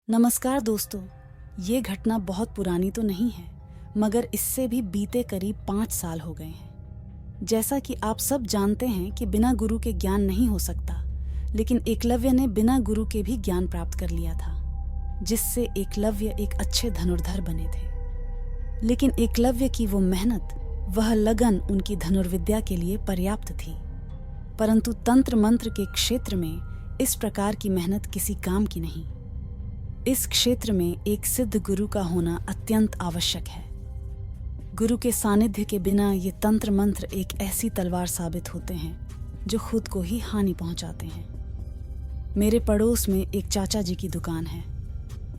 नमस्कार दोस्तों, ये घटना बहुत पुरानी तो नहीं है, मगर इससे भी बीते करीब 5 साल हो गए हैं। जैसा कि आप सब जानते हैं कि बिना गुरु के ज्ञान नहीं हो सकता, लेकिन एकलव्य ने बिना गुरु के भी ज्ञान प्राप्त कर लिया था, जिससे एकलव्य एक अच्छे धनुर्धर बने थे। लेकिन एकलव्य की वो मेहनत, वह लगन उनकी धनुर्विद्या के लिए पर्याप्त थी, परंतु तंत्र मंत्र के क्षेत्र में इस प्रकार की मेहनत किसी काम की नहीं। इस क्षेत्र में एक सिद्ध गुरु का होना अत्यंत आवश्यक है। गुरु के सानिध्य के बिना ये तंत्र मंत्र एक ऐसी तलवार साबित होते हैं जो खुद को ही हानि पहुंचाते हैं। मेरे पड़ोस में एक चाचा जी की दुकान है।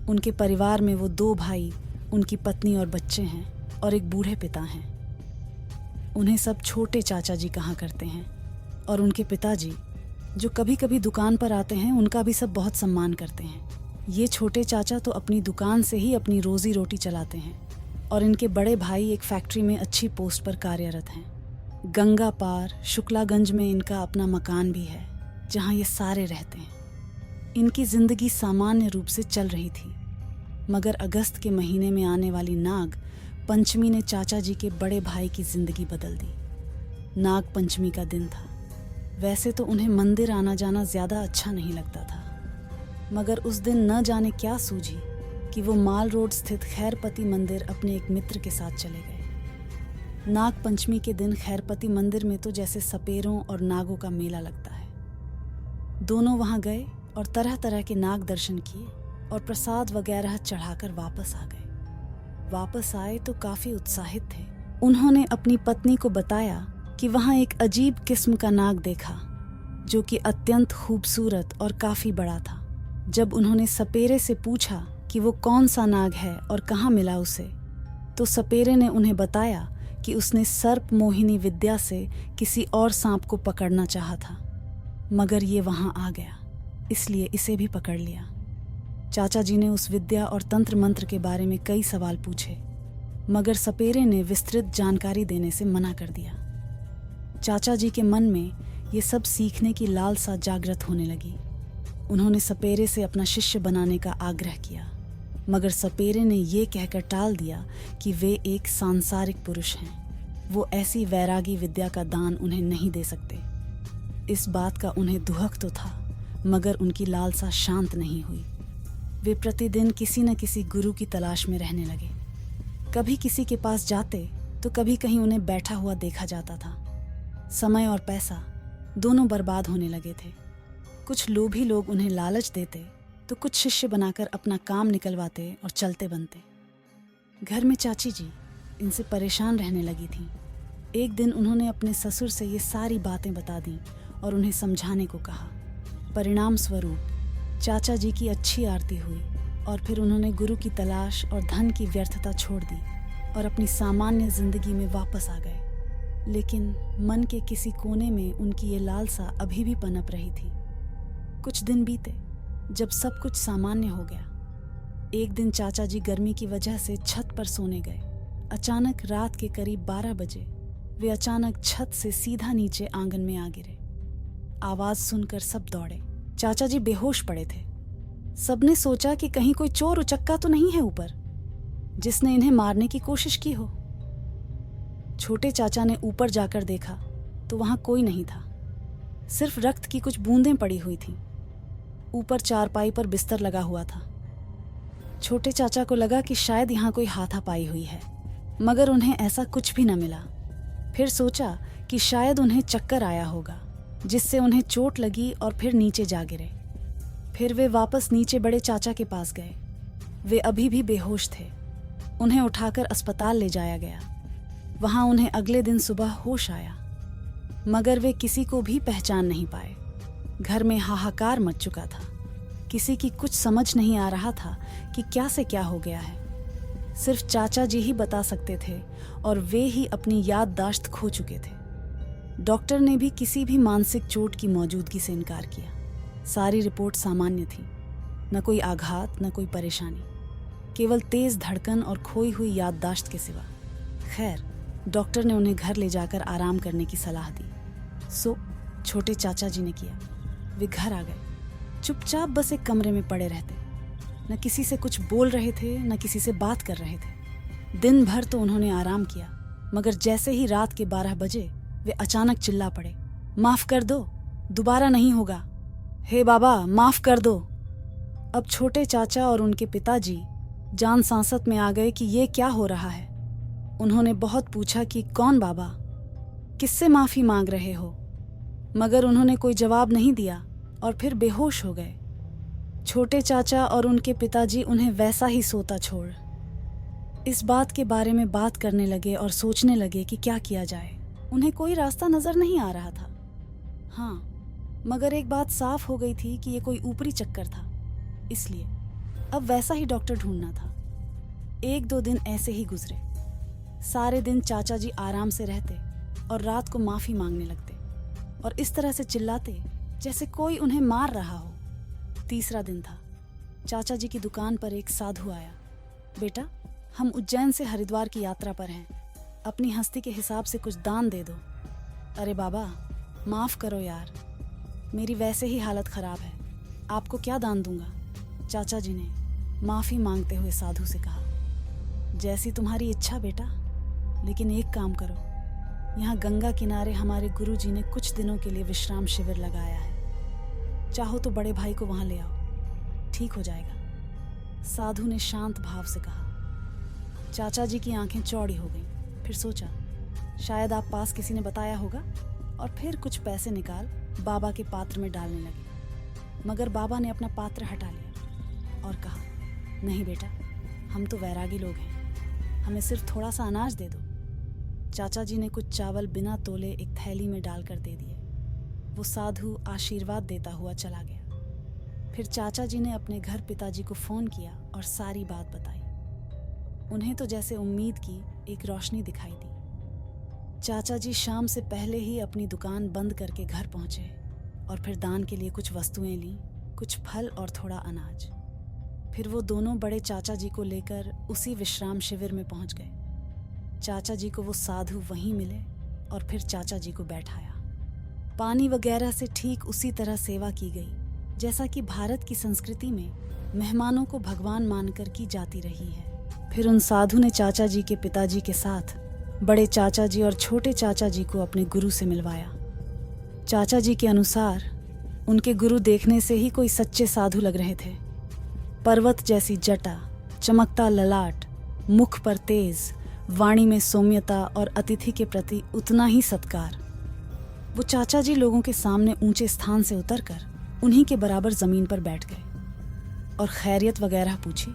उनके परिवार में वो 2 भाई, उनकी पत्नी और बच्चे हैं, और एक बूढ़े पिता हैं। उन्हें सब छोटे चाचा जी कहा करते हैं, और उनके पिताजी जो कभी कभी दुकान पर आते हैं, उनका भी सब बहुत सम्मान करते हैं। ये छोटे चाचा तो अपनी दुकान से ही अपनी रोजी रोटी चलाते हैं, और इनके बड़े भाई एक फैक्ट्री में अच्छी पोस्ट पर कार्यरत हैं। गंगा पार शुक्लागंज में इनका अपना मकान भी है, जहाँ ये सारे रहते हैं। इनकी जिंदगी सामान्य रूप से चल रही थी, मगर अगस्त के महीने में आने वाली नाग पंचमी ने चाचा जी के बड़े भाई की जिंदगी बदल दी। नाग पंचमी का दिन था। वैसे तो उन्हें मंदिर आना जाना ज्यादा अच्छा नहीं लगता था, मगर उस दिन न जाने क्या सूझी कि वो माल रोड स्थित खैरपति मंदिर अपने एक मित्र के साथ चले गए। नाग पंचमी के दिन खैरपति मंदिर में तो जैसे सपेरों और नागों का मेला लगता है। दोनों वहां गए और तरह तरह के नाग दर्शन किए और प्रसाद वगैरह चढ़ाकर वापस आ गए। वापस आए तो काफी उत्साहित थे। उन्होंने अपनी पत्नी को बताया कि वहां एक अजीब किस्म का नाग देखा, जो कि अत्यंत खूबसूरत और काफी बड़ा था। जब उन्होंने सपेरे से पूछा कि वो कौन सा नाग है और कहाँ मिला उसे, तो सपेरे ने उन्हें बताया कि उसने सर्प मोहिनी विद्या से किसी और सांप को पकड़ना चाहा था, मगर ये वहां आ गया, इसलिए इसे भी पकड़ लिया। चाचा जी ने उस विद्या और तंत्र मंत्र के बारे में कई सवाल पूछे, मगर सपेरे ने विस्तृत जानकारी देने से मना कर दिया। चाचा जी के मन में ये सब सीखने की लालसा जागृत होने लगी। उन्होंने सपेरे से अपना शिष्य बनाने का आग्रह किया, मगर सपेरे ने ये कहकर टाल दिया कि वे एक सांसारिक पुरुष हैं। वो ऐसी वैरागी विद्या का दान उन्हें नहीं दे सकते। इस बात का उन्हें दुहक तो था, मगर उनकी लालसा शांत नहीं हुई। वे प्रतिदिन किसी न किसी गुरु की तलाश में रहने लगे। कभी किसी के पास जाते तो कभी कहीं उन्हें बैठा हुआ देखा जाता था। समय और पैसा दोनों बर्बाद होने लगे थे। कुछ लोभी लोग उन्हें लालच देते तो कुछ शिष्य बनाकर अपना काम निकलवाते और चलते बनते। घर में चाची जी इनसे परेशान रहने लगी थीं। एक दिन उन्होंने अपने ससुर से ये सारी बातें बता दी और उन्हें समझाने को कहा। परिणाम स्वरूप चाचा जी की अच्छी आरती हुई, और फिर उन्होंने गुरु की तलाश और धन की व्यर्थता छोड़ दी और अपनी सामान्य जिंदगी में वापस आ गए। लेकिन मन के किसी कोने में उनकी ये लालसा अभी भी पनप रही थी। कुछ दिन बीते जब सब कुछ सामान्य हो गया। एक दिन चाचा जी गर्मी की वजह से छत पर सोने गए। अचानक रात के करीब 12 बजे वे अचानक छत से सीधा नीचे आंगन में आ गिरे। आवाज सुनकर सब दौड़े। चाचा जी बेहोश पड़े थे। सबने सोचा कि कहीं कोई चोर उचक्का तो नहीं है ऊपर, जिसने इन्हें मारने की कोशिश की हो। छोटे चाचा ने ऊपर जाकर देखा तो वहां कोई नहीं था, सिर्फ रक्त की कुछ बूंदें पड़ी हुई थीं। ऊपर चारपाई पर बिस्तर लगा हुआ था। छोटे चाचा को लगा कि शायद यहाँ कोई हाथापाई हुई है, मगर उन्हें ऐसा कुछ भी न मिला। फिर सोचा कि शायद उन्हें चक्कर आया होगा, जिससे उन्हें चोट लगी और फिर नीचे जा गिरे। फिर वे वापस नीचे बड़े चाचा के पास गए। वे अभी भी बेहोश थे। उन्हें उठाकर अस्पताल ले जाया गया। वहां उन्हें अगले दिन सुबह होश आया, मगर वे किसी को भी पहचान नहीं पाए। घर में हाहाकार मच चुका था। किसी की कुछ समझ नहीं आ रहा था कि क्या से क्या हो गया है। सिर्फ चाचा जी ही बता सकते थे, और वे ही अपनी याददाश्त खो चुके थे। डॉक्टर ने भी किसी भी मानसिक चोट की मौजूदगी से इनकार किया। सारी रिपोर्ट सामान्य थी। न कोई आघात, न कोई परेशानी, केवल तेज धड़कन और खोई हुई याददाश्त के सिवा। खैर, डॉक्टर ने उन्हें घर ले जाकर आराम करने की सलाह दी। सो छोटे चाचा जी ने किया। वे घर आ गए। चुपचाप बस एक कमरे में पड़े रहते। न किसी से कुछ बोल रहे थे, न किसी से बात कर रहे थे। दिन भर तो उन्होंने आराम किया, मगर जैसे ही रात के 12 बजे वे अचानक चिल्ला पड़े, माफ कर दो, दोबारा नहीं होगा। हे बाबा, माफ कर दो। अब छोटे चाचा और उनके पिताजी जान सांसत में आ गए कि ये क्या हो रहा है। उन्होंने बहुत पूछा कि कौन बाबा, किससे माफी मांग रहे हो, मगर उन्होंने कोई जवाब नहीं दिया और फिर बेहोश हो गए। छोटे चाचा और उनके पिताजी उन्हें वैसा ही सोता छोड़ इस बात के बारे में बात करने लगे और सोचने लगे कि क्या किया जाए। उन्हें कोई रास्ता नजर नहीं आ रहा था। हाँ, मगर एक बात साफ हो गई थी कि ये कोई ऊपरी चक्कर था, इसलिए अब वैसा ही डॉक्टर ढूंढना था। 1-2 दिन ऐसे ही गुजरे। सारे दिन चाचा जी आराम से रहते और रात को माफी मांगने लगते और इस तरह से चिल्लाते जैसे कोई उन्हें मार रहा हो। तीसरा दिन था। चाचा जी की दुकान पर एक साधु आया। बेटा, हम उज्जैन से हरिद्वार की यात्रा पर हैं, अपनी हस्ती के हिसाब से कुछ दान दे दो। अरे बाबा, माफ करो यार, मेरी वैसे ही हालत खराब है, आपको क्या दान दूंगा। चाचा जी ने माफी मांगते हुए साधु से कहा, जैसी तुम्हारी इच्छा बेटा, लेकिन एक काम करो, यहाँ गंगा किनारे हमारे गुरुजी ने कुछ दिनों के लिए विश्राम शिविर लगाया है, चाहो तो बड़े भाई को वहां ले आओ, ठीक हो जाएगा। साधु ने शांत भाव से कहा। चाचा जी की आंखें चौड़ी हो गईं। फिर सोचा, शायद आप पास किसी ने बताया होगा, और फिर कुछ पैसे निकाल बाबा के पात्र में डालने लगे। मगर बाबा ने अपना पात्र हटा लिया और कहा, नहीं बेटा, हम तो वैरागी लोग हैं, हमें सिर्फ थोड़ा सा अनाज दे दो। चाचा जी ने कुछ चावल बिना तोले एक थैली में डालकर दे दिए। वो साधु आशीर्वाद देता हुआ चला गया। फिर चाचा जी ने अपने घर पिताजी को फोन किया और सारी बात बताई। उन्हें तो जैसे उम्मीद की एक रोशनी दिखाई दी। चाचा जी शाम से पहले ही अपनी दुकान बंद करके घर पहुंचे और फिर दान के लिए कुछ वस्तुएं लीं, कुछ फल और थोड़ा अनाज। फिर वो दोनों बड़े चाचा जी को लेकर उसी विश्राम शिविर में पहुंच गए। चाचा जी को वो साधु वहीं मिले और फिर चाचा जी को बैठाया। पानी वगैरह से ठीक उसी तरह सेवा की गई जैसा कि भारत की संस्कृति में मेहमानों को भगवान मानकर की जाती रही है। फिर उन साधु ने चाचा जी के पिताजी के साथ बड़े चाचा जी और छोटे चाचा जी को अपने गुरु से मिलवाया। चाचा जी के अनुसार उनके गुरु देखने से ही कोई सच्चे साधु लग रहे थे। पर्वत जैसी जटा, चमकता ललाट, मुख पर तेज, वाणी में सौम्यता और अतिथि के प्रति उतना ही सत्कार। वो चाचा जी लोगों के सामने ऊंचे स्थान से उतरकर उन्हीं के बराबर जमीन पर बैठ गए और खैरियत वगैरह पूछी।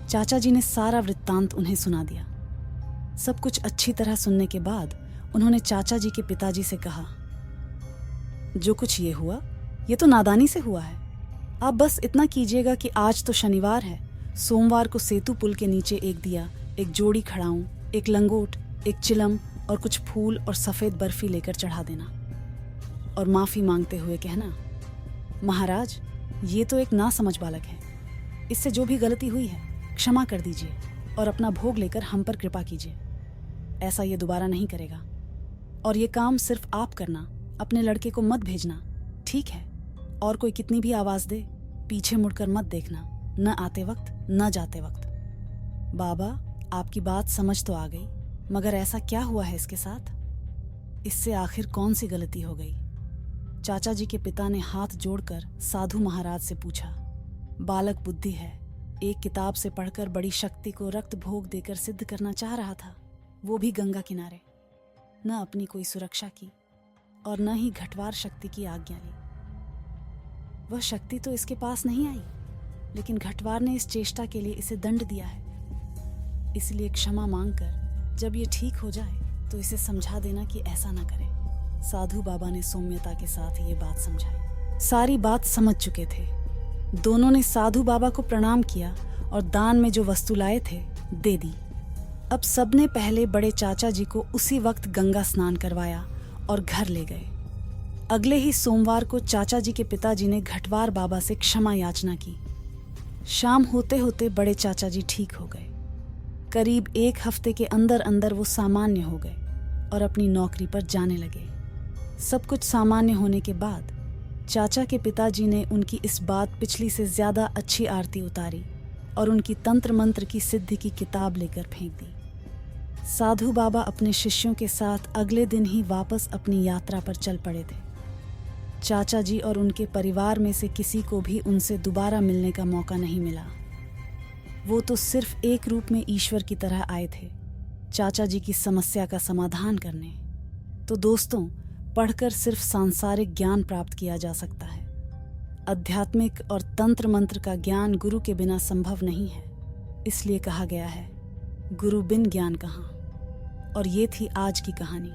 चाचा जी ने सारा वृत्तांत उन्हें सुना दिया। सब कुछ अच्छी तरह सुनने के बाद उन्होंने चाचा जी के पिताजी से कहा, जो कुछ ये हुआ, ये तो नादानी से हुआ है। आप बस इतना कीजिएगा कि आज तो शनिवार है, सोमवार को सेतु पुल के नीचे एक दिया, एक जोड़ी खड़ाऊं, एक लंगोट, एक चिलम और कुछ फूल और सफेद बर्फी लेकर चढ़ा देना और माफी मांगते हुए कहना, महाराज, ये तो एक नासमझ बालक है, इससे जो भी गलती हुई है क्षमा कर दीजिए और अपना भोग लेकर हम पर कृपा कीजिए। ऐसा ये दोबारा नहीं करेगा और ये काम सिर्फ आप करना, अपने लड़के को मत भेजना, ठीक है? और कोई कितनी भी आवाज दे, पीछे मुड़कर मत देखना, न आते वक्त न जाते वक्त। बाबा, आपकी बात समझ तो आ गई, मगर ऐसा क्या हुआ है इसके साथ? इससे आखिर कौन सी गलती हो गई? चाचा जी के पिता ने हाथ जोड़कर साधु महाराज से पूछा। बालक बुद्धि है, एक किताब से पढ़कर बड़ी शक्ति को रक्त भोग देकर सिद्ध करना चाह रहा था, वो भी गंगा किनारे। न अपनी कोई सुरक्षा की और न ही घटवार शक्ति की आज्ञा ली। वह शक्ति तो इसके पास नहीं आई, लेकिन घटवार ने इस चेष्टा के लिए इसे दंड दिया है। इसलिए क्षमा मांगकर जब ये ठीक हो जाए तो इसे समझा देना कि ऐसा ना करे। साधु बाबा ने सौम्यता के साथ ये बात समझाई। सारी बात समझ चुके थे। दोनों ने साधु बाबा को प्रणाम किया और दान में जो वस्तु लाए थे दे दी। अब सबने पहले बड़े चाचा जी को उसी वक्त गंगा स्नान करवाया और घर ले गए। अगले ही सोमवार को चाचा जी के पिताजी ने घटवार बाबा से क्षमा याचना की। शाम होते होते बड़े चाचा जी ठीक हो गए। करीब 1 हफ्ते के अंदर अंदर वो सामान्य हो गए और अपनी नौकरी पर जाने लगे। सब कुछ सामान्य होने के बाद चाचा के पिताजी ने उनकी इस बात पिछली से ज्यादा अच्छी आरती उतारी और उनकी तंत्र मंत्र की सिद्धि की किताब लेकर फेंक दी। साधु बाबा अपने शिष्यों के साथ अगले दिन ही वापस अपनी यात्रा पर चल पड़े थे। चाचा जी और उनके परिवार में से किसी को भी उनसे दोबारा मिलने का मौका नहीं मिला। वो तो सिर्फ एक रूप में ईश्वर की तरह आए थे, चाचा जी की समस्या का समाधान करने। तो दोस्तों, पढ़कर सिर्फ सांसारिक ज्ञान प्राप्त किया जा सकता है। आध्यात्मिक और तंत्र मंत्र का ज्ञान गुरु के बिना संभव नहीं है। इसलिए कहा गया है, गुरु बिन ज्ञान कहाँ। और ये थी आज की कहानी।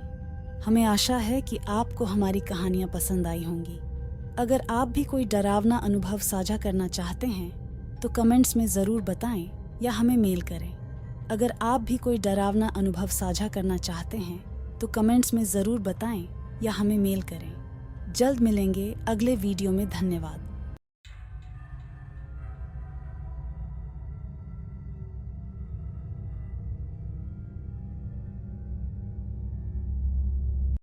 हमें आशा है कि आपको हमारी कहानियाँ पसंद आई होंगी। अगर आप भी कोई डरावना अनुभव साझा करना चाहते हैं तो कमेंट्स में ज़रूर बताएं या हमें मेल करें। अगर आप भी कोई डरावना अनुभव साझा करना चाहते हैं तो कमेंट्स में ज़रूर बताएं या हमें मेल करें। जल्द मिलेंगे अगले वीडियो में। धन्यवाद।